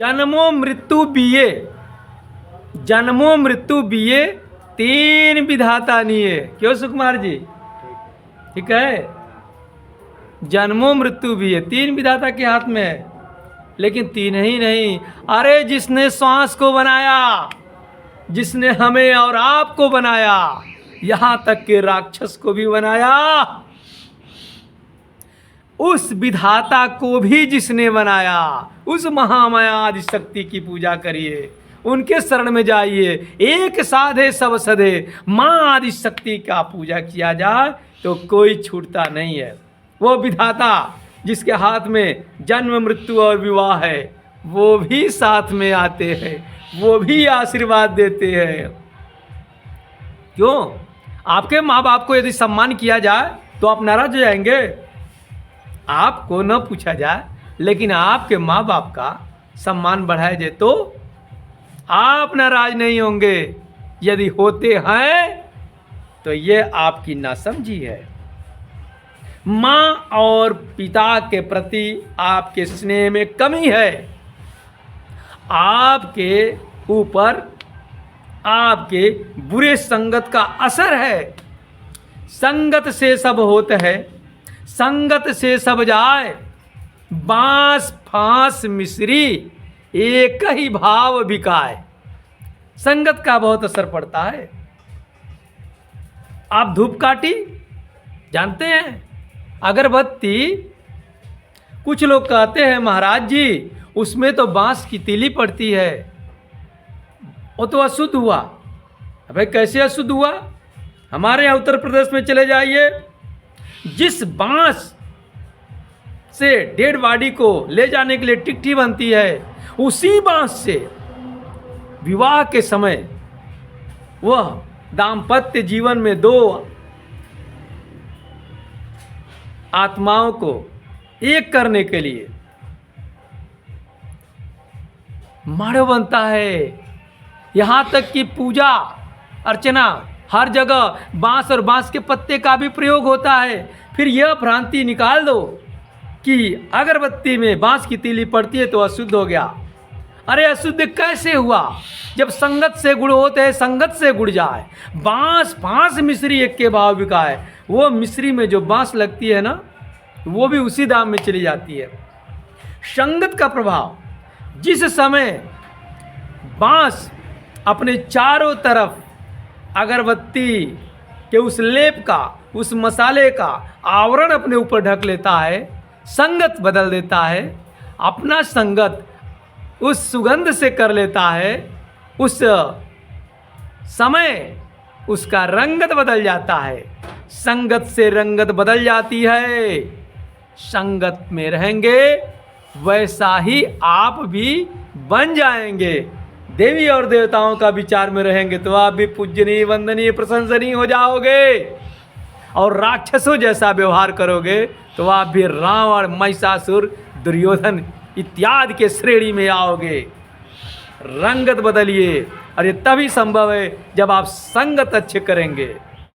जन्मों मृत्यु बिये, जन्मों मृत्यु बिये, तीन विधाता निये। क्यों सुकुमार जी? ठीक है, जन्मों मृत्यु बिये, तीन विधाता के हाथ में है। लेकिन तीन ही नहीं, अरे जिसने श्वास को बनाया, जिसने हमें और आपको बनाया, यहां तक के राक्षस को भी बनाया, उस विधाता को भी जिसने बनाया, उस महामाया आदि शक्ति की पूजा करिए, उनके शरण में जाइए। एक साधे सब सधे, माँ आदि शक्ति का पूजा किया जाए तो कोई छूटता नहीं है। वो विधाता जिसके हाथ में जन्म मृत्यु और विवाह है, वो भी साथ में आते हैं, वो भी आशीर्वाद देते हैं। क्यों? आपके माँ बाप को यदि सम्मान किया जाए तो आप नाराज हो जाएंगे? आपको न पूछा जाए लेकिन आपके माँ बाप का सम्मान बढ़ाया जाए तो आप नाराज नहीं होंगे। यदि होते हैं तो ये आपकी नासमझी है। माँ और पिता के प्रति आपके स्नेह में कमी है। आपके ऊपर आपके बुरे संगत का असर है। संगत से सब होता है, संगत से सब जाए, बांस फांस मिश्री एक ही भाव बिकाए। संगत का बहुत असर पड़ता है। आप धूपकाठी जानते हैं, अगरबत्ती, कुछ लोग कहते हैं महाराज जी उसमें तो बांस की तीली पड़ती है, वो तो अशुद्ध हुआ। अबे कैसे अशुद्ध हुआ? हमारे यहाँ उत्तर प्रदेश में चले जाइए, जिस बांस से डेड बॉडी को ले जाने के लिए टिकटी बनती है, उसी बांस से विवाह के समय वह दाम्पत्य जीवन में दो आत्माओं को एक करने के लिए माड़ो बनता है। यहाँ तक कि पूजा अर्चना हर जगह बांस और बांस के पत्ते का भी प्रयोग होता है। फिर यह भ्रांति निकाल दो कि अगरबत्ती में बांस की तीली पड़ती है तो अशुद्ध हो गया। अरे अशुद्ध कैसे हुआ? जब संगत से गुड़ होते हैं, संगत से गुड़ जाए। बांस फांस मिश्री एक के भाव बिकाए। वो मिश्री में जो बांस लगती है ना, वो भी उसी दाम में चली जाती है। संगत का प्रभाव, जिस समय बांस अपने चारों तरफ अगरबत्ती के उस लेप का, उस मसाले का आवरण अपने ऊपर ढक लेता है, संगत बदल देता है, अपना संगत उस सुगंध से कर लेता है, उस समय उसका रंगत बदल जाता है। संगत से रंगत बदल जाती है। संगत में रहेंगे वैसा ही आप भी बन जाएंगे। देवी और देवताओं का विचार में रहेंगे तो आप भी पूजनीय, वंदनीय, प्रशंसनीय हो जाओगे। और राक्षसों जैसा व्यवहार करोगे तो आप भी रावण, महिषासुर, दुर्योधन इत्यादि के श्रेणी में आओगे। रंगत बदलिए, और ये तभी संभव है जब आप संगत अच्छे करेंगे।